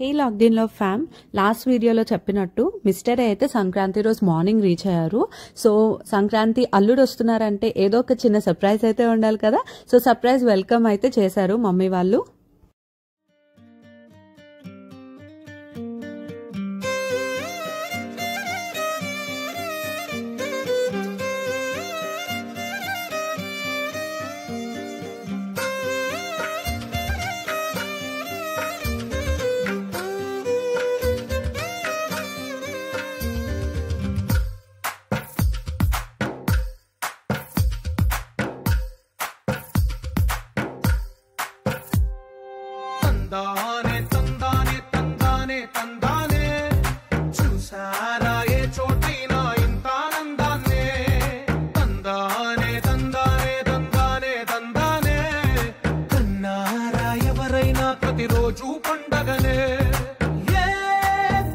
హే lockdown లో ఫ్యామ్ last వీడియోలో చెప్పినట్టు మిస్టర్ అయితే సంక్రాంతి రోజు మార్నింగ్ రీచ్ అయ్యారు. సో సంక్రాంతి అల్లుడు వస్తున్నారంటే ఏదో ఒక చిన్న సర్ప్రైజ్ అయితే ఉండాలి కదా. సో సర్ప్రైజ్ వెల్కమ్ అయితే చేశారు మమ్మీ వాళ్ళు. తందానే తందానే తందానే తందానే చూసారా ఏ చోటైనా ఇంత ఆనందాన్నే తందానే తందానే తందానే తందానే కన్నారా ఎవరైనా ప్రతిరోజు పండగనే ఏ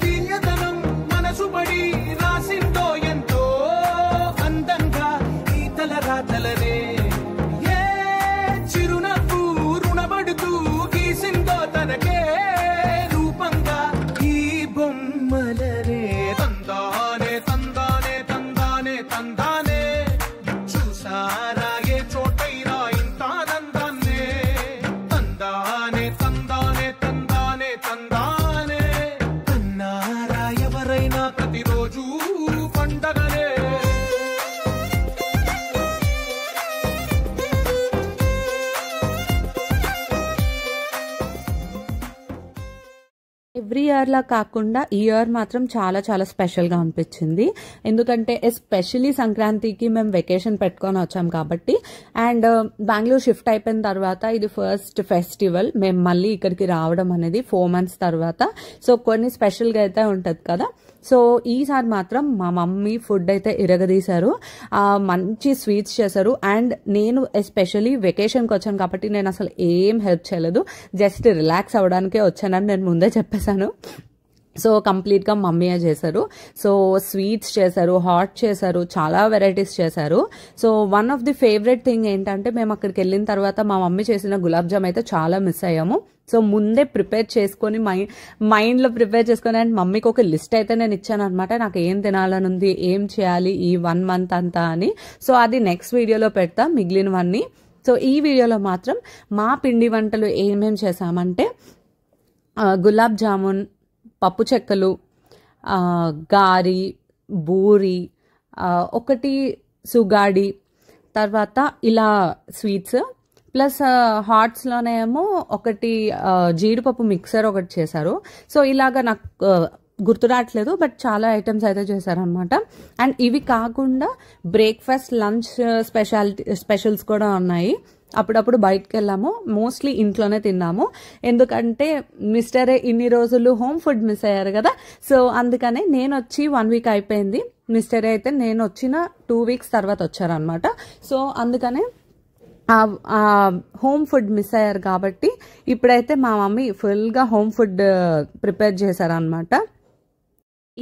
తీయదనం మనసు పడి రాసిందో ఎంతో అందంగా ఈ తలరాతలనే ఏ చిరునవ్వు రుణపడుతూ గీసిందో తనకే రూపంగా ఈ బొమ్మలనే తందానే తందానే తందానే తందానే చూసారా ఏ చోటైనా ఇంత ఆనందాన్నే తందానే తందానే తందానే తందానే కన్నారా ఎవరైనా ప్రతిరోజు పండగనే. ఎవ్రీ ఇయర్ లా కాకుండా ఈ ఇయర్ మాత్రం చాలా చాలా స్పెషల్ గా అనిపించింది. ఎందుకంటే ఎస్పెషలీ సంక్రాంతికి మేము వెకేషన్ పెట్టుకొని వచ్చాం కాబట్టి, అండ్ బెంగళూరు షిఫ్ట్ అయిపోయిన తర్వాత ఇది ఫస్ట్ ఫెస్టివల్ మేము మళ్ళీ ఇక్కడికి రావడం అనేది 4 months తర్వాత. సో కొన్ని స్పెషల్ గా అయితే ఉంటది కదా. సో ఈసారి మాత్రం మా మమ్మీ ఫుడ్ అయితే ఇరగదీశారు, మంచి స్వీట్స్ చేశారు. అండ్ నేను ఎస్పెషలీ వెకేషన్కి వచ్చాను కాబట్టి నేను అసలు ఏం హెల్ప్ చేయలేదు, జస్ట్ రిలాక్స్ అవ్వడానికే వచ్చానని నేను ముందే చెప్పేశాను. సో కంప్లీట్గా మమ్మీయే చేశారు. సో స్వీట్స్ చేశారు, హాట్ చేశారు, చాలా వెరైటీస్ చేశారు. So one of the favourite thing ఏంటంటే మేము అక్కడికి వెళ్ళిన తర్వాత మా మమ్మీ చేసిన గులాబ్ జామ్ అయితే చాలా మిస్ అయ్యాము. సో ముందే ప్రిపేర్ చేసుకొని మైండ్లో ప్రిపేర్ చేసుకొని అండ్ మమ్మీకి ఒక లిస్ట్ అయితే నేను ఇచ్చాను అనమాట, నాకు ఏం తినాలని ఉంది, ఏం చేయాలి ఈ 1 month అంతా అని. సో అది నెక్స్ట్ వీడియోలో పెడతా మిగిలినవన్నీ. సో ఈ వీడియోలో మాత్రం మా పిండి వంటలు ఏమేమి చేసామంటే గులాబ్ జామున్, పప్పు చెక్కలు, గారి, బూరి, ఒకటి సుగాడి, తర్వాత ఇలా స్వీట్స్ ప్లస్ హాట్స్లోనేమో ఒకటి జీడిపప్పు మిక్సర్ ఒకటి చేశారు. సో ఇలాగా నాకు గుర్తు రావట్లేదు, బట్ చాలా ఐటమ్స్ అయితే చేశారనమాట. అండ్ ఇవి కాకుండా బ్రేక్ఫాస్ట్, లంచ్ స్పెషల్స్ కూడా ఉన్నాయి. అప్పుడప్పుడు బయటకు వెళ్ళాము, మోస్ట్లీ ఇంట్లోనే తిన్నాము. ఎందుకంటే మిస్టరే ఇన్ని రోజులు హోమ్ ఫుడ్ మిస్ అయ్యారు కదా. సో అందుకనే నేను వచ్చి 1 week అయిపోయింది, మిస్టరే అయితే నేను వచ్చిన 2 weeks తర్వాత వచ్చారనమాట. సో అందుకనే హోమ్ ఫుడ్ మిస్ అయ్యారు కాబట్టి ఇప్పుడైతే మా మమ్మీ ఫుల్గా హోమ్ ఫుడ్ ప్రిపేర్ చేశారనమాట.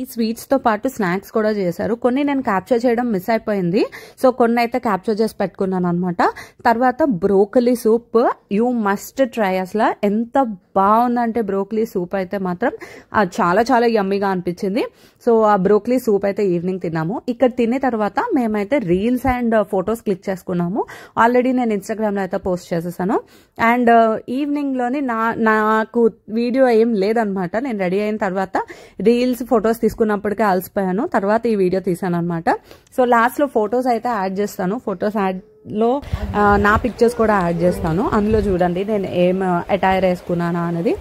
ఈ స్వీట్స్తో పాటు స్నాక్స్ కూడా చేశారు. కొన్ని నేను క్యాప్చర్ చేయడం మిస్ అయిపోయింది, సో కొన్ని అయితే క్యాప్చర్ చేసి పెట్టుకున్నాను అనమాట. తర్వాత broccoli soup you must try. అసలు ఎంత బాగుందంటే బ్రోకలీ సూప్ అయితే మాత్రం చాలా చాలా యమ్మీగా అనిపించింది. సో ఆ బ్రోకలీ సూప్ అయితే ఈవినింగ్ తిన్నాము. ఇక్కడ తినే తర్వాత మేమైతే రీల్స్ అండ్ ఫొటోస్ క్లిక్ చేసుకున్నాము. ఆల్రెడీ నేను ఇన్స్టాగ్రామ్లో అయితే పోస్ట్ చేసేసాను. అండ్ ఈవినింగ్లోని నాకు వీడియో ఏం లేదనమాట. నేను రెడీ అయిన తర్వాత రీల్స్ ఫొటోస్ తీసుకున్నప్పటికే అలసిపోయాను, తర్వాత ఈ వీడియో తీసాను అనమాట. సో లాస్ట్లో ఫొటోస్ అయితే యాడ్ చేస్తాను, ఫొటోస్ యాడ్లో నా పిక్చర్స్ కూడా యాడ్ చేస్తాను. అందులో చూడండి నేను ఏం అటైర్ వేసుకున్నానా అనేది.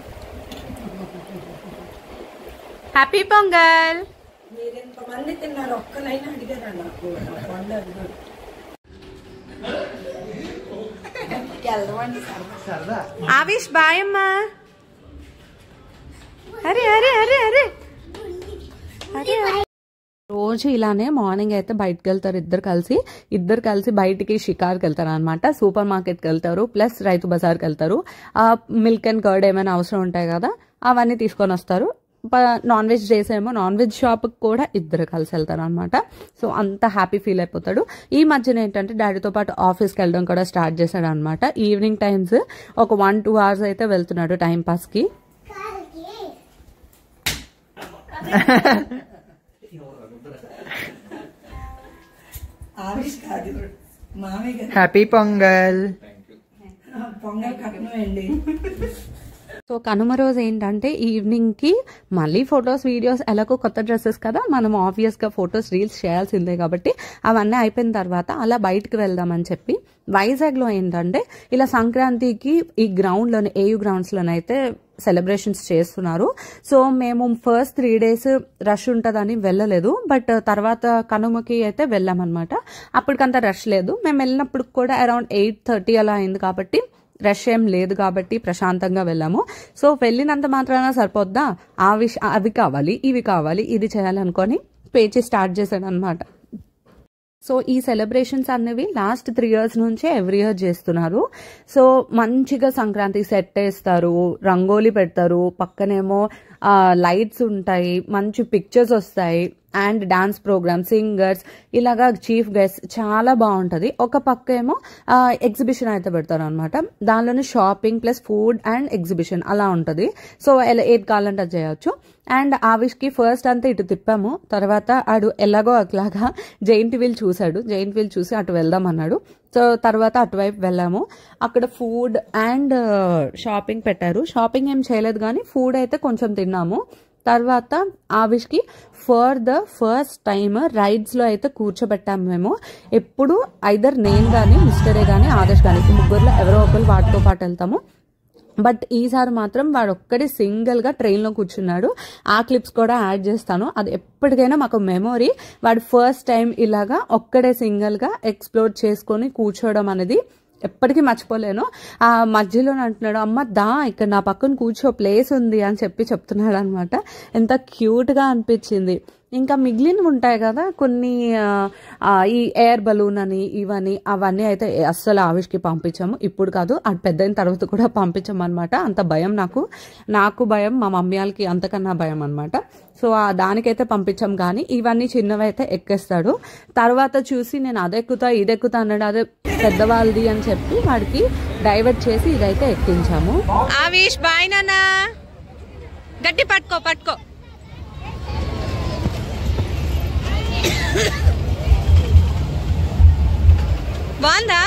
హ్యాపీ పొంగల్. ఆవిష్ బాయ్ అమ్మా. అరే అరే అరే అరే రోజు ఇలానే మార్నింగ్ అయితే బయటకు వెళ్తారు ఇద్దరు కలిసి బయటికి షికార్కి వెళ్తారు అనమాట. సూపర్ మార్కెట్కి వెళ్తారు, ప్లస్ రైతు బజార్కి వెళ్తారు. మిల్క్ అండ్ కర్డ్ ఏమైనా అవసరం ఉంటాయి కదా, అవన్నీ తీసుకొని వస్తారు. నాన్ వెజ్ డేస్ ఏమో నాన్ వెజ్ షాప్కి కూడా ఇద్దరు కలిసి వెళ్తారు అనమాట. సో అంత హ్యాపీ ఫీల్ అయిపోతాడు. ఈ మధ్యన ఏంటంటే డాడీతో పాటు ఆఫీస్కి వెళ్ళడం కూడా స్టార్ట్ చేశాడు అనమాట. ఈవినింగ్ టైమ్స్ ఒక 1-2 hours అయితే వెళ్తున్నాడు టైం పాస్కి. హ్యాపీ పొంగల్. సో కనుమ రోజు ఏంటంటే ఈవినింగ్కి మళ్ళీ ఫొటోస్ వీడియోస్ ఎలాగో కొత్త డ్రెస్సెస్ కదా, మనం ఆబ్వియస్గా ఫొటోస్ రీల్స్ చేయాల్సిందే కాబట్టి అవన్నీ అయిపోయిన తర్వాత అలా బయటకు వెళ్దామని చెప్పి వైజాగ్లో ఏంటంటే ఇలా సంక్రాంతికి ఈ గ్రౌండ్లోనే ఏయూ గ్రౌండ్స్లోనైతే సెలబ్రేషన్స్ చేస్తున్నారు. సో మేము ఫస్ట్ 3 days రష్ ఉంటుందని వెళ్ళలేదు, బట్ తర్వాత కనుమకి అయితే వెళ్ళామన్నమాట. అప్పటికంత రష్ లేదు. మేము వెళ్ళినప్పుడు కూడా అరౌండ్ 8:30 అలా అయింది కాబట్టి రష్ ఏం లేదు కాబట్టి ప్రశాంతంగా వెళ్ళాము. సో వెళ్ళినంత మాత్రాన సరిపోద్దా, అవి కావాలి ఇవి కావాలి ఇది చేయాలనుకొని పేచి స్టార్ట్ చేశాను అనమాట. సో ఈ సెలబ్రేషన్స్ అనేవి లాస్ట్ 3 years నుంచే ఎవ్రీ ఇయర్ చేస్తున్నారు. సో మంచిగా సంక్రాంతి సెట్ వేస్తారు, రంగోలీ పెడతారు, పక్కనేమో లైట్స్ ఉంటాయి, మంచి పిక్చర్స్ వస్తాయి అండ్ డాన్స్ ప్రోగ్రామ్, సింగర్స్, ఇలాగా చీఫ్ గెస్ట్ చాలా బాగుంటుంది. ఒక పక్క ఏమో ఎగ్జిబిషన్ అయితే పెడతారు అనమాట. దానిలోనే shopping plus food and exhibition అలా ఉంటుంది. సో ఏది కావాలంటే అది చేయొచ్చు. అండ్ ఆవిష్కి ఫస్ట్ అంతా ఇటు తిప్పాము. తర్వాత ఆడు ఎలాగో అట్లాగా జైంట్ వీల్ చూశాడు. జైంట్ వీల్ చూసి అటు వెళ్దాం అన్నాడు. సో తర్వాత అటువైపు వెళ్ళాము. అక్కడ ఫుడ్ అండ్ షాపింగ్ పెట్టారు. షాపింగ్ ఏం చేయలేదు కానీ ఫుడ్ అయితే కొంచెం తిన్నాము. తర్వాత ఆవిష్కి ఫర్ ద ఫస్ట్ టైం రైడ్స్లో అయితే కూర్చోబెట్టాము మేము. ఎప్పుడు ఐదర్ నేను కానీ మిస్టరే కానీ ఆదర్శ్ కానీ ముగ్గురులో ఎవరో ఒకరు వాటితో పాటు వెళ్తాము. బట్ ఈసారి మాత్రం వాడు ఒక్కడే సింగిల్గా ట్రైన్లో కూర్చున్నాడు. ఆ క్లిప్స్ కూడా యాడ్ చేస్తాను. అది ఎప్పటికైనా మాకు మెమొరీ. వాడు ఫస్ట్ టైం ఇలాగా ఒక్కడే సింగిల్గా ఎక్స్ప్లోర్ చేసుకొని కూర్చోవడం అనేది ఎప్పటికీ మర్చిపోలేను. ఆ మధ్యలో అంటున్నాడు, అమ్మ దా ఇక్కడ నా పక్కన కూర్చో ప్లేస్ ఉంది అని చెప్తున్నాడు అనమాట. ఎంత క్యూట్గా అనిపించింది. ఇంకా మిగిలినవి ఉంటాయి కదా కొన్ని, ఈ ఎయిర్ బలూన్ అని ఇవన్నీ అవన్నీ అయితే అస్సలు ఆవిష్కి పంపించాము. ఇప్పుడు కాదు, అది పెద్దయిన తర్వాత కూడా పంపించాము అనమాట. అంత భయం నాకు భయం, మా మమ్మీ వాళ్ళకి అంతకన్నా భయం అనమాట. సో దానికైతే పంపించాం. కానీ ఇవన్నీ చిన్నవి అయితే ఎక్కేస్తాడు. తర్వాత చూసి నేను అదెక్కుతా ఇదెక్కుతా అన్నాడు. అదే పెద్దవాళ్ళది అని చెప్పి వాడికి డైవర్ట్ చేసి ఇదైతే ఎక్కించాము. ఆవిష్ బాయ్ నాన్న, గట్టి పట్టుకో. బాగుందా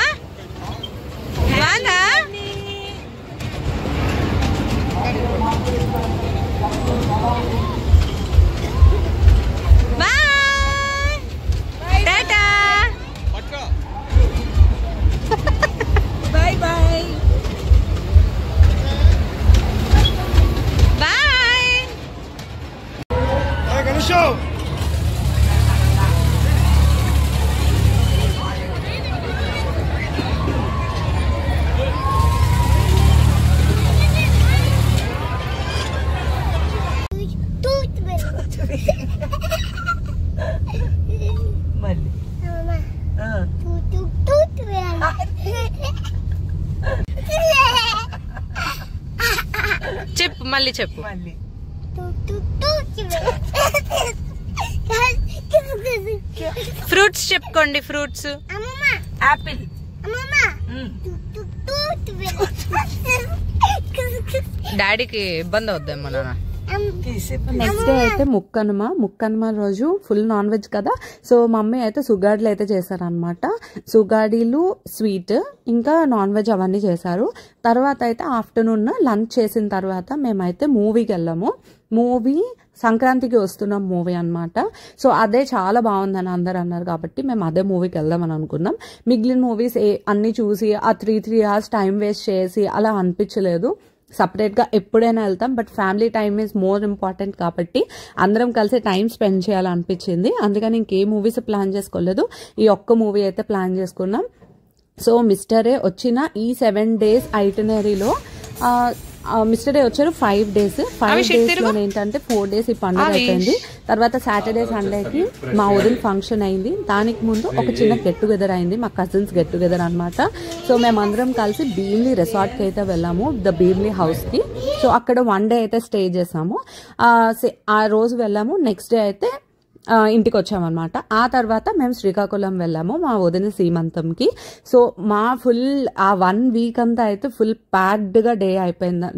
bye tata bye bye bye. చెప్పు ఫ్రూట్స్ చెప్పుకోండి. Fruits apple. డాడీకి ఇబ్బంది అవుద్దేమో నాన్న. నెక్స్ట్ డే అయితే ముక్కనుమ రోజు ఫుల్ నాన్ వెజ్ కదా. సో మమ్మీ అయితే సుగాడీలు అయితే చేశారనమాట. సుగాడీలు, స్వీట్, ఇంకా నాన్ వెజ్ అవన్నీ చేశారు. తర్వాత అయితే ఆఫ్టర్నూన్ లంచ్ చేసిన తర్వాత మేమైతే మూవీకి వెళ్ళాము. మూవీ సంక్రాంతికి వస్తున్నాం మూవీ అనమాట. సో అదే చాలా బాగుందని అందరు అన్నారు కాబట్టి మేము అదే మూవీకి వెళ్దామని అనుకున్నాం. మిగిలిన మూవీస్ అన్ని చూసి ఆ 3 hours టైం వేస్ట్ చేసి అలా అనిపించలేదు. సపరేట్గా ఎప్పుడైనా వెళ్తాం, but family time is more important కాబట్టి అందరం కలిసి టైం స్పెండ్ చేయాలనిపించింది. అందుకని ఇంకే మూవీస్ ప్లాన్ చేసుకోలేదు. ఈ ఒక్క మూవీ అయితే ప్లాన్ చేసుకున్నాం. సో మిస్టరే వచ్చిన ఈ 7 days ఐటినరీలో మిస్టర్ డే వచ్చారు 5 days. 5 days లో ఏంటంటే 4 days ఈ పండుగ అయిపోయింది. తర్వాత సాటర్డే సండేకి మా వదిన ఫంక్షన్ అయింది. దానికి ముందు ఒక చిన్న గెట్ టుగెదర్ అయింది, మా కజిన్స్ గెట్ టుగెదర్ అనమాట. సో మేమందరం కలిసి భీమ్లీ రిసార్ట్కి అయితే వెళ్ళాము, ద భీమ్లీ హౌస్కి. సో అక్కడ 1 day అయితే స్టే చేసాము. ఆ రోజు వెళ్ళాము. నెక్స్ట్ డే అయితే ఇంటికి వచ్చామన్నమాట. ఆ తర్వాత మేము శ్రీకాకుళం వెళ్ళాము మా వదిన సీమంతంకి. సో మా ఫుల్ ఆ 1 వీక్ అంతా అయితే ఫుల్ ప్యాక్డ్గా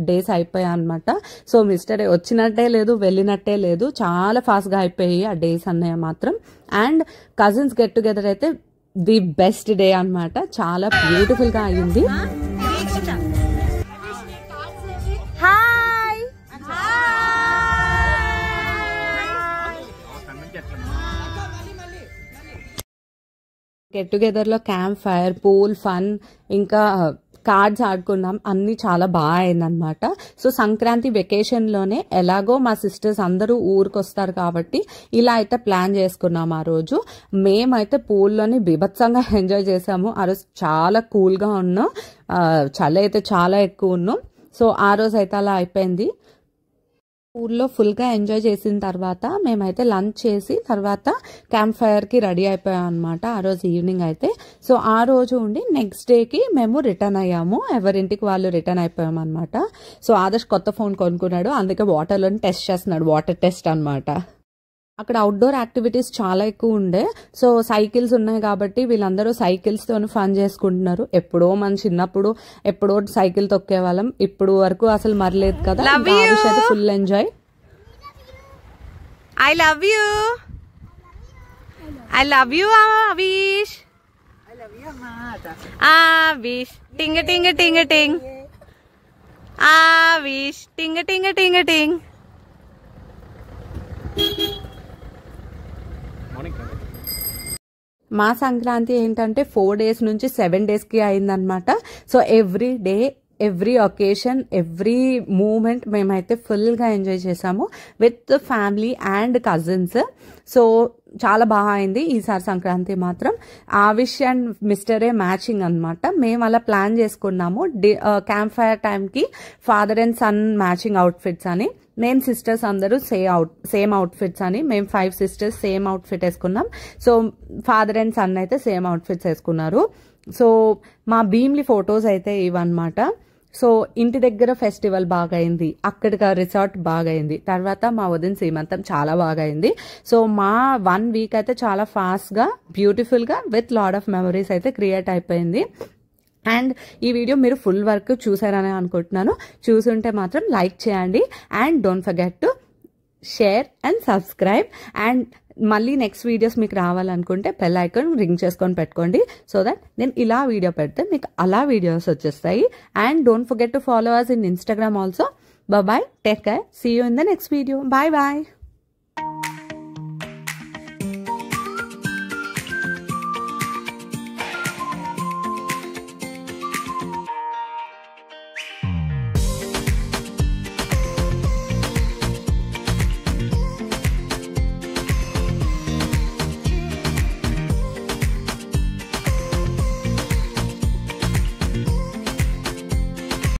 డేస్ అయిపోయాయి అనమాట. సో మిస్టర్ వచ్చినట్టే లేదు, వెళ్ళినట్టే లేదు, చాలా ఫాస్ట్గా అయిపోయాయి ఆ డేస్ అన్నయ్య మాత్రం. అండ్ కజిన్స్ గెట్ టుగెదర్ అయితే ది బెస్ట్ డే అనమాట. చాలా బ్యూటిఫుల్గా అయ్యింది. గెట్ టుగెదర్లో క్యాంప్ ఫైర్, పూల్, ఫన్, ఇంకా కార్డ్స్ ఆడుకున్నాం. అన్నీ చాలా బాగా అయిందనమాట. సో సంక్రాంతి వెకేషన్లోనే ఎలాగో మా సిస్టర్స్ అందరూ ఊరికి వస్తారు కాబట్టి ఇలా అయితే ప్లాన్ చేసుకున్నాం. ఆ రోజు మేమైతే పూల్లోని బీభత్సంగా ఎంజాయ్ చేసాము. ఆ రోజు చాలా కూల్గా ఉన్నాం, చలి అయితే చాలా ఎక్కువ ఉన్నాం. సో ఆ రోజు అయితే అలా అయిపోయింది. ఊర్లో ఫుల్గా ఎంజాయ్ చేసిన తర్వాత మేమైతే లంచ్ చేసి తర్వాత క్యాంప్ ఫైర్కి రెడీ అయిపోయాం అనమాట ఆ రోజు ఈవినింగ్ అయితే. సో ఆ రోజు ఉండి నెక్స్ట్ డేకి మేము రిటర్న్ అయ్యాము, ఎవరింటికి వాళ్ళు రిటర్న్ అయిపోయాం అనమాట. సో ఆదర్శ్ కొత్త ఫోన్ కొనుక్కున్నాడు, అందుకే వాటర్లోని టెస్ట్ చేస్తున్నాడు, వాటర్ టెస్ట్ అనమాట. అక్కడ అవుట్డోర్ యాక్టివిటీస్ చాలా ఎక్కువ ఉండే. సో సైకిల్స్ ఉన్నాయి కాబట్టి వీళ్ళందరూ సైకిల్స్తో ఫన్ చేసుకుంటున్నారు. ఎప్పుడో మన చిన్నప్పుడు ఎప్పుడో సైకిల్ తొక్కే వాళ్ళం, ఇప్పుడు వరకు అసలు మరలేదు కదా. అయితే full enjoy. I love you, I love you Avish, Avish టింగ టింగ టింగ టింగ్, అవిష్ టింగ టింగ టింగ టింగ్. మా సంక్రాంతి ఏంటంటే 4 days నుంచి 7 daysకి అయిందనమాట. So every day, every occasion, every moment మేమైతే ఫుల్గా ఎంజాయ్ చేసాము with family and cousins. So చాలా బాగా అయింది ఈసారి సంక్రాంతి మాత్రం. ఆవిష్ అండ్ మిస్టరే మ్యాచింగ్ అనమాట. మేము అలా ప్లాన్ చేసుకున్నాము క్యాంప్ ఫైర్ టైంకి father and son matching outfits అని. నేను సిస్టర్స్ అందరూ సేమ్ అవుట్ఫిట్స్ అని, మేము 5 sisters సేమ్ అవుట్ఫిట్ వేసుకున్నాం. సో ఫాదర్ అండ్ సన్ అయితే సేమ్ అవుట్ఫిట్స్ వేసుకున్నారు. సో మా భీమ్లీ ఫొటోస్ అయితే ఇవన్నమాట. సో ఇంటి దగ్గర ఫెస్టివల్ బాగా అయింది, అక్కడికి రిసార్ట్ బాగా అయింది, తర్వాత మా వదిన సీమంతం చాలా బాగా అయింది. సో మా 1 week అయితే చాలా ఫాస్ట్గా, బ్యూటిఫుల్గా, విత్ లాట్ ఆఫ్ మెమరీస్ అయితే క్రియేట్ అయిపోయింది. అండ్ ఈ వీడియో మీరు ఫుల్ వర్క్ చూసారని అనుకుంటున్నాను. చూసుంటే మాత్రం లైక్ చేయండి and don't forget to share and subscribe. And మళ్ళీ నెక్స్ట్ వీడియోస్ మీకు రావాలనుకుంటే బెల్ ఐకాన్ రింగ్ చేసుకొని పెట్టుకోండి, సో దట్ నేను ఇలా వీడియో పెడితే మీకు అలా వీడియోస్ వచ్చేస్తాయి. And don't forget to follow us in Instagram also. Bye bye, take care, see you in the next video. Bye bye.